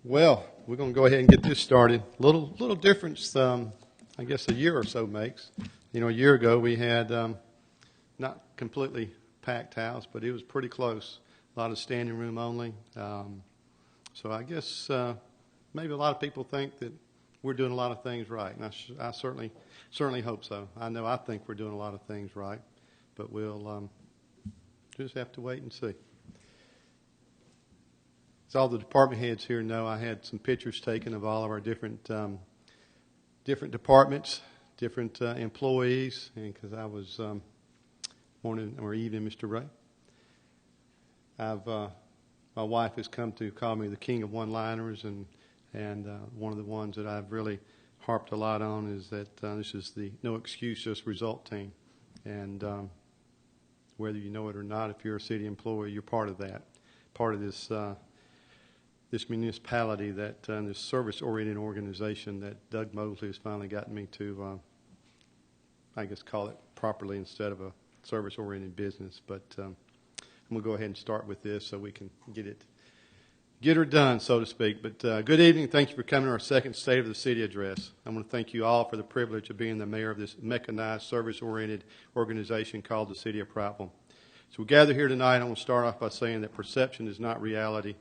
Well, we're going to go ahead and get this started. Little difference, I guess, a year or so makes. A year ago we had not completely packed house, but it was pretty close. A lot of standing room only. So I guess maybe a lot of people think that we're doing a lot of things right, and I certainly hope so. I think we're doing a lot of things right, but we'll just have to wait and see. As all the department heads here know, I had some pictures taken of all of our different departments, different employees, and because I was morning or evening, Mr. Ray. My wife has come to call me the king of one-liners, and one of the ones that I've really harped a lot on is that this is the no excuse, just result team, and whether you know it or not, if you're a city employee, you're part of that, part of this municipality, this service-oriented organization that Doug Mosley has finally gotten me to, I guess, call it properly instead of a service-oriented business. But I'm going to go ahead and start with this so we can get her done, so to speak. But good evening. Thank you for coming to our second State of the City address. I want to thank you all for the privilege of being the mayor of this mechanized, service-oriented organization called the City of Prattville. So we gather here tonight. I want to start off by saying that perception is not reality.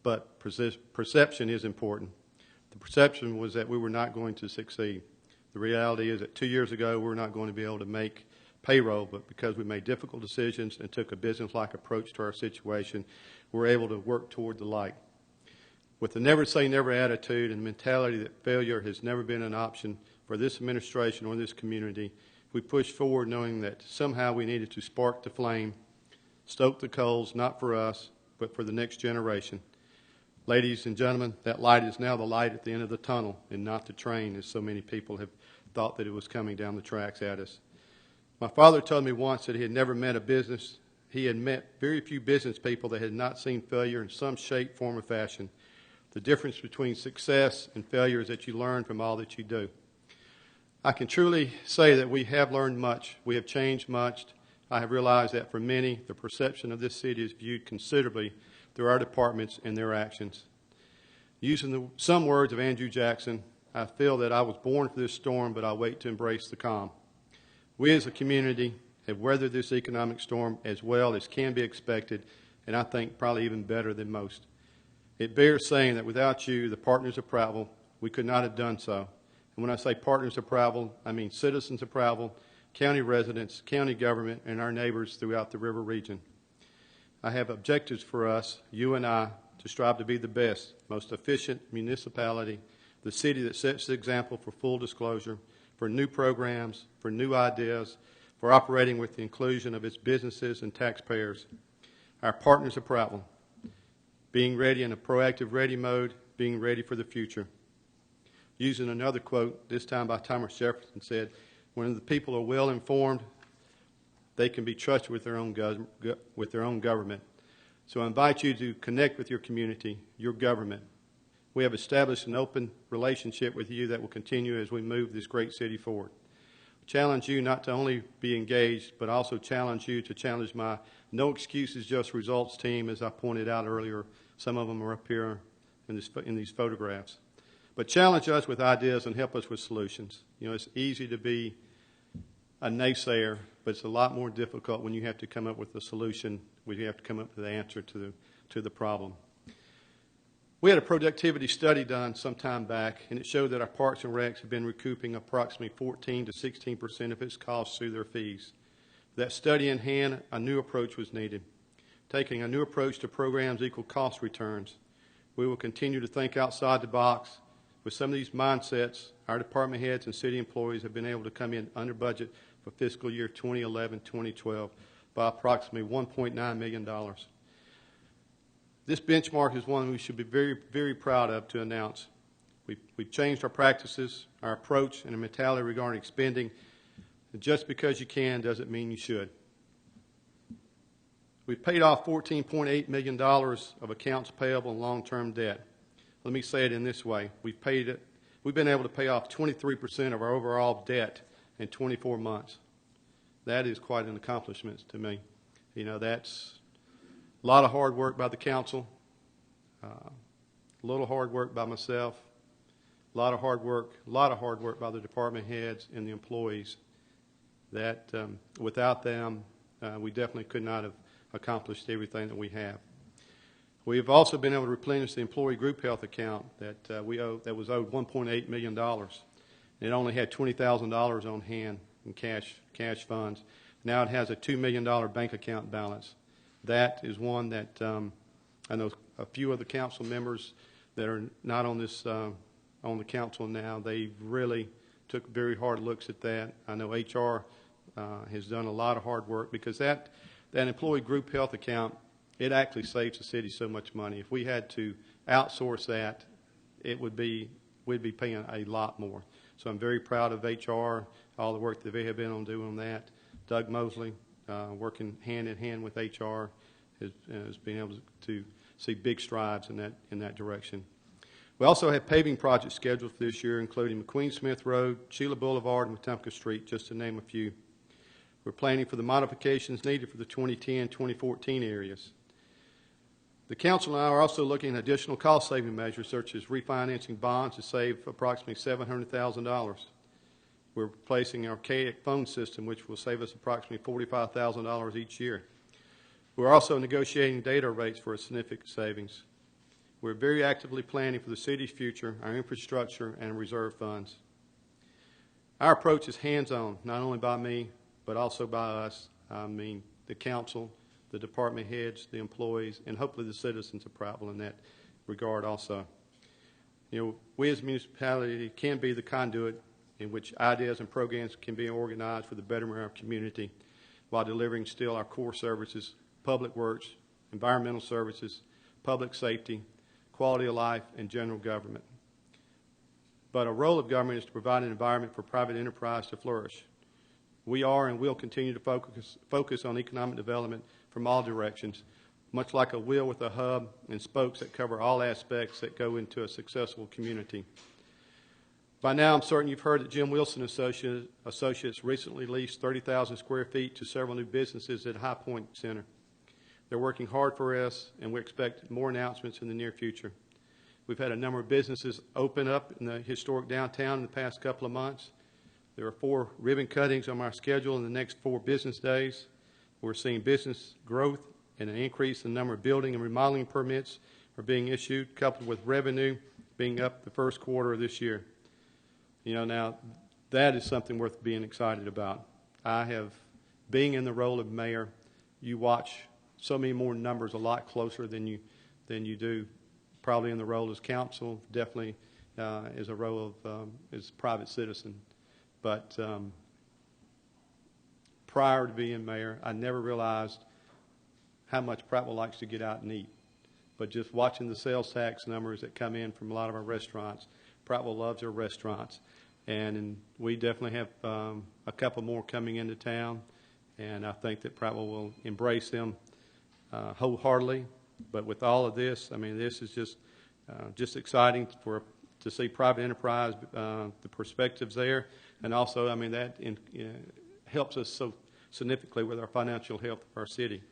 But perception is important. The perception was that we were not going to succeed. The reality is that 2 years ago, we were not going to be able to make payroll, but because we made difficult decisions and took a business-like approach to our situation, we were able to work toward the light. With the never-say-never attitude and mentality that failure has never been an option for this administration or this community, we pushed forward knowing that somehow we needed to spark the flame, stoke the coals, not for us, but for the next generation. Ladies and gentlemen, that light is now the light at the end of the tunnel and not the train, as so many people have thought that it was coming down the tracks at us. My father told me once that he had never met he had met very few business people that had not seen failure in some shape, form, or fashion. The difference between success and failure is that you learn from all that you do. I can truly say that we have learned much. We have changed much. I have realized that for many, the perception of this city is viewed considerably through our departments and their actions. Using some words of Andrew Jackson, I feel that I was born for this storm, but I wait to embrace the calm. We as a community have weathered this economic storm as well as can be expected, and I think probably even better than most. It bears saying that without you, the partners of Prattville, we could not have done so. And when I say partners of Prattville, I mean citizens of Prattville, county residents, county government, and our neighbors throughout the river region. I have objectives for us, you and I, to strive to be the best, most efficient municipality, the city that sets the example for full disclosure, for new programs, for new ideas, for operating with the inclusion of its businesses and taxpayers. Our partners of Prattville, being ready in a proactive ready mode, being ready for the future. Using another quote, this time by Thomas Jefferson, said, when the people are well informed, they can be trusted with their own government. So I invite you to connect with your community, your government. We have established an open relationship with you that will continue as we move this great city forward. Challenge you not to only be engaged, but also challenge you to challenge my no excuses, just results team, as I pointed out earlier. Some of them are up here in these photographs. But challenge us with ideas and help us with solutions. It's easy to be a naysayer, but it's a lot more difficult when you have to come up with a solution, when you have to come up with the answer to the problem. We had a productivity study done some time back, and it showed that our parks and recs have been recouping approximately 14 to 16% of its costs through their fees. With that study in hand, a new approach was needed. Taking a new approach to programs equal cost returns. We will continue to think outside the box. With some of these mindsets, our department heads and city employees have been able to come in under budget for fiscal year 2011-2012 by approximately $1.9 million. This benchmark is one we should be very, very proud of to announce. We've changed our practices, our approach, and our mentality regarding spending. And just because you can doesn't mean you should. We've paid off $14.8 million of accounts payable and long-term debt. Let me say it in this way. We've been able to pay off 23% of our overall debt in 24 months. That is quite an accomplishment to me. That's a lot of hard work by the council. a little hard work by myself, a lot of hard work by the department heads and the employees. That without them, we definitely could not have accomplished everything that we have. We have also been able to replenish the employee group health account that that was owed $1.8 million. It only had $20,000 on hand in cash funds. Now it has a $2 million bank account balance. That is one that I know a few of the council members that are not on this on the council now. They really took very hard looks at that. I know HR has done a lot of hard work because that employee group health account, it actually saves the city so much money. If we had to outsource that, we'd be paying a lot more. So I'm very proud of HR, all the work that they have been on doing that. Doug Mosley, working hand in hand with HR, has been able to see big strides in that direction. We also have paving projects scheduled for this year, including McQueen Smith Road, Sheila Boulevard, and Wetumpka Street, just to name a few. We're planning for the modifications needed for the 2010-2014 areas. The council and I are also looking at additional cost-saving measures, such as refinancing bonds to save approximately $700,000. We're replacing an archaic phone system, which will save us approximately $45,000 each year. We're also negotiating data rates for a significant savings. We're very actively planning for the city's future, our infrastructure, and reserve funds. Our approach is hands-on, not only by me, but also by us. I mean, the council, the department heads, the employees, and hopefully the citizens of Prattville in that regard also. You know, we as a municipality can be the conduit in which ideas and programs can be organized for the betterment of our community while delivering still our core services, public works, environmental services, public safety, quality of life, and general government. But a role of government is to provide an environment for private enterprise to flourish. We are and will continue to focus on economic development from all directions, much like a wheel with a hub and spokes that cover all aspects that go into a successful community. By now, I'm certain you've heard that Jim Wilson Associates recently leased 30,000 square feet to several new businesses at High Point Center. They're working hard for us, and we expect more announcements in the near future. We've had a number of businesses open up in the historic downtown in the past couple of months. There are 4 ribbon cuttings on our schedule in the next 4 business days. We're seeing business growth and an increase in the number of building and remodeling permits are being issued, coupled with revenue being up the first quarter of this year. You know, now that is something worth being excited about. Being in the role of mayor, you watch so many more numbers a lot closer than you do probably in the role as council, definitely as a role of as a private citizen. But prior to being mayor, I never realized how much Prattville likes to get out and eat. But just watching the sales tax numbers that come in from a lot of our restaurants, Prattville loves their restaurants. And we definitely have a couple more coming into town, and I think that Prattville will embrace them wholeheartedly. But with all of this, I mean, this is just exciting to see private enterprise, the perspectives there, and also, I mean, that helps us so significantly with our financial health of our city.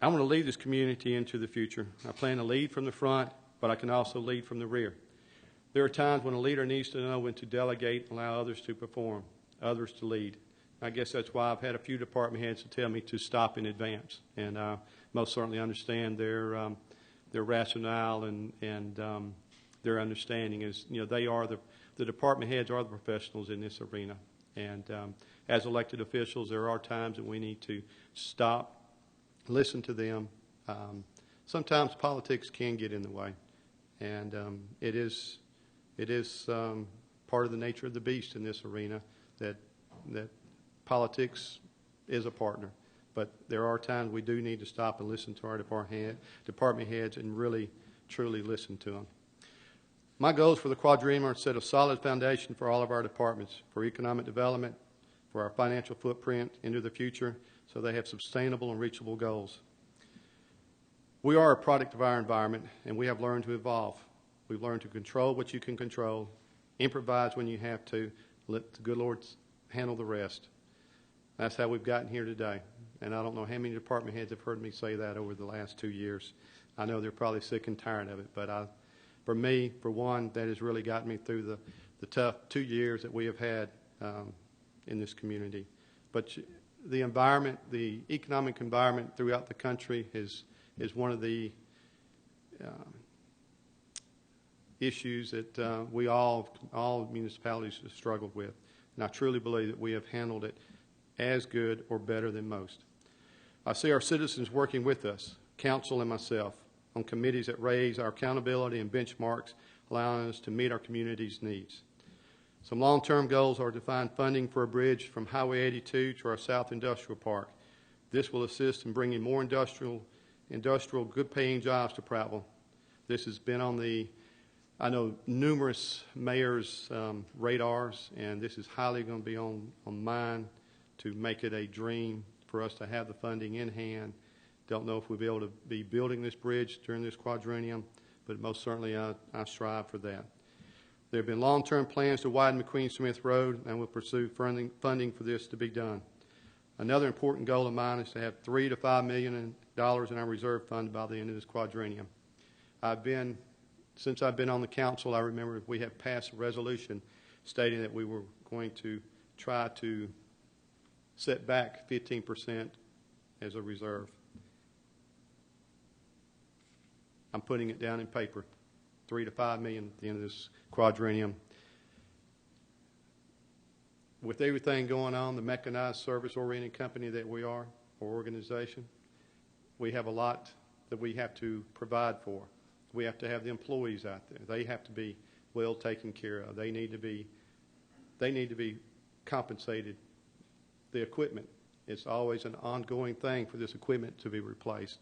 I want to lead this community into the future. I plan to lead from the front, but I can also lead from the rear. There are times when a leader needs to know when to delegate and allow others to perform, others to lead. I guess that's why I've had a few department heads to tell me to stop in advance, and I most certainly understand their rationale and their understanding is, you know, they are the department heads are the professionals in this arena, and as elected officials, there are times that we need to stop, listen to them. Sometimes politics can get in the way, and it is part of the nature of the beast in this arena that politics is a partner. But there are times we do need to stop and listen to our department heads and really, truly listen to them. My goals for the quadrennium are to set a solid foundation for all of our departments, for economic development, for our financial footprint into the future, so they have sustainable and reachable goals. We are a product of our environment, and we have learned to evolve. We've learned to control what you can control, improvise when you have to, let the good Lord handle the rest. That's how we've gotten here today. and I don't know how many department heads have heard me say that over the last 2 years. I know they're probably sick and tired of it, but for me, for one, that has really gotten me through the tough 2 years that we have had in this community. But the environment, the economic environment throughout the country is one of the issues that we all municipalities have struggled with. And I truly believe that we have handled it as good or better than most. I see our citizens working with us, council and myself, on committees that raise our accountability and benchmarks, allowing us to meet our community's needs. Some long-term goals are to find funding for a bridge from Highway 82 to our South Industrial Park. This will assist in bringing more industrial good-paying jobs to Prattville. This has been on I know numerous mayors' radars, and this is highly going to be on mine to make it a dream for us to have the funding in hand. Don't know if we'll be able to be building this bridge during this quadrennium, but most certainly I strive for that. There have been long-term plans to widen McQueen-Smith Road, and we'll pursue funding for this to be done. Another important goal of mine is to have $3 to $5 million in our reserve fund by the end of this quadrennium. Since I've been on the council, I remember we have passed a resolution stating that we were going to try to set back 15% as a reserve. I'm putting it down in paper, $3 to $5 million at the end of this quadrennium. With everything going on, the mechanized service-oriented company that we are, or organization, we have a lot that we have to provide for. We have to have the employees out there. They have to be well taken care of. They need to be compensated. The equipment, it's always an ongoing thing for this equipment to be replaced.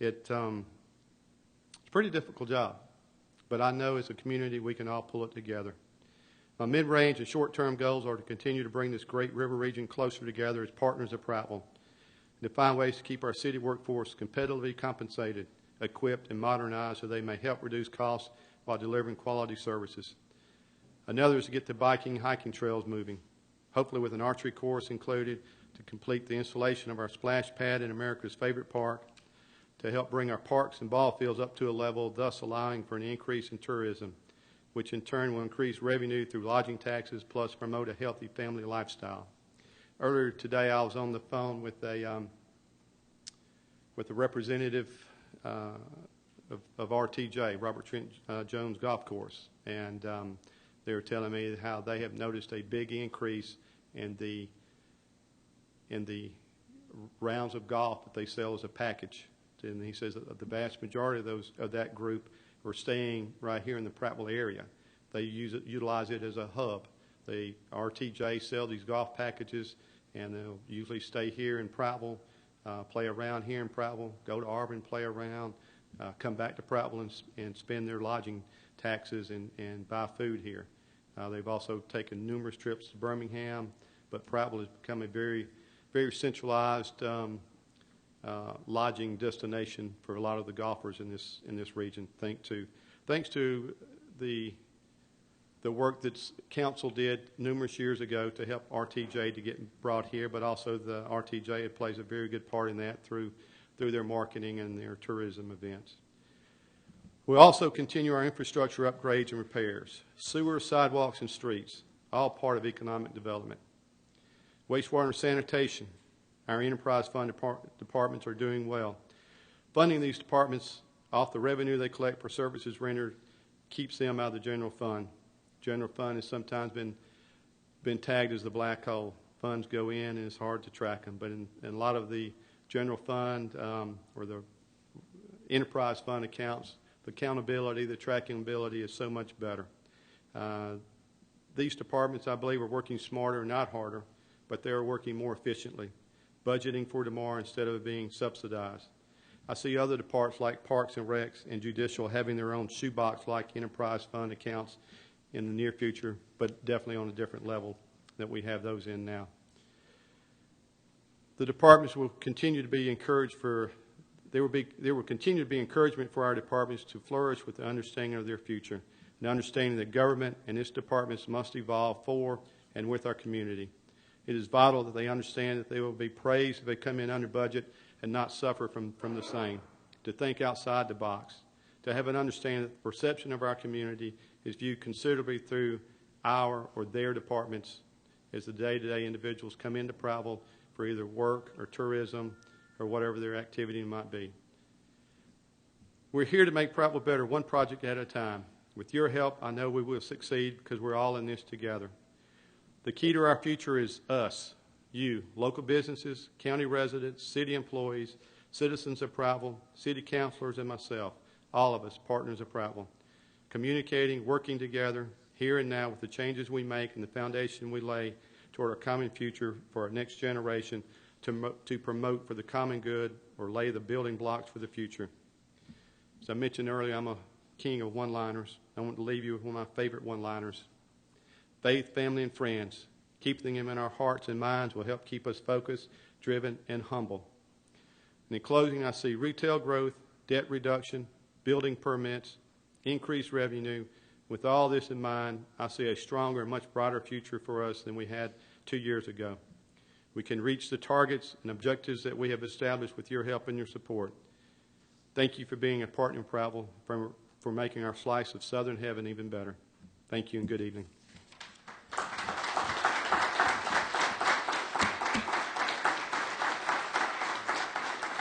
It's a pretty difficult job, but I know as a community we can all pull it together. My mid-range and short-term goals are to continue to bring this great river region closer together as partners of Prattville, and to find ways to keep our city workforce competitively compensated, equipped, and modernized so they may help reduce costs while delivering quality services. Another is to get the biking and hiking trails moving, hopefully with an archery course included, to complete the installation of our splash pad in America's favorite park, to help bring our parks and ball fields up to a level, thus allowing for an increase in tourism, which in turn will increase revenue through lodging taxes plus promote a healthy family lifestyle. Earlier today I was on the phone with a representative of RTJ, Robert Trent Jones Golf Course, and they were telling me how they have noticed a big increase in the rounds of golf that they sell as a package. And he says that the vast majority of that group are staying right here in the Prattville area. They utilize it as a hub. The RTJ sell these golf packages, and they'll usually stay here in Prattville, play around here in Prattville, go to Auburn, play around, come back to Prattville and spend their lodging taxes and buy food here. They've also taken numerous trips to Birmingham, but Prattville has become a very, very centralized lodging destination for a lot of the golfers in this region. Thanks to the work that council did numerous years ago to help RTJ to get brought here, but also the RTJ plays a very good part in that through their marketing and their tourism events. We also continue our infrastructure upgrades and repairs, sewers, sidewalks, and streets, all part of economic development. Wastewater and sanitation, our enterprise fund departments are doing well. Funding these departments off the revenue they collect for services rendered keeps them out of the general fund. General fund has sometimes been tagged as the black hole. Funds go in and it's hard to track them, but in a lot of the general fund or the enterprise fund accounts, the accountability, the tracking ability is so much better. These departments, I believe, are working smarter, not harder, but they are working more efficiently, budgeting for tomorrow instead of being subsidized. I see other departments like Parks and Recs and Judicial having their own shoebox-like enterprise fund accounts in the near future, but definitely on a different level that we have those in now. The departments will continue to be encouraged there will continue to be encouragement for our departments to flourish with the understanding of their future, and understanding that government and its departments must evolve for and with our community. It is vital that they understand that they will be praised if they come in under budget and not suffer from the same. To think outside the box. To have an understanding that the perception of our community is viewed considerably through our or their departments as the day-to-day individuals come into Prattville for either work or tourism or whatever their activity might be. We're here to make Prattville better, one project at a time. With your help, I know we will succeed because we're all in this together. The key to our future is us, you, local businesses, county residents, city employees, citizens of Prattville, city councilors, and myself, all of us, partners of Prattville, communicating, working together, here and now with the changes we make and the foundation we lay toward our common future for our next generation to promote for the common good or lay the building blocks for the future. As I mentioned earlier, I'm a king of one-liners. I want to leave you with one of my favorite one-liners. Faith, family, and friends. Keeping them in our hearts and minds will help keep us focused, driven, and humble. And in closing, I see retail growth, debt reduction, building permits, increased revenue. With all this in mind, I see a stronger and much brighter future for us than we had 2 years ago. We can reach the targets and objectives that we have established with your help and your support. Thank you for being a partner in Prattville, for making our slice of Southern heaven even better. Thank you and good evening.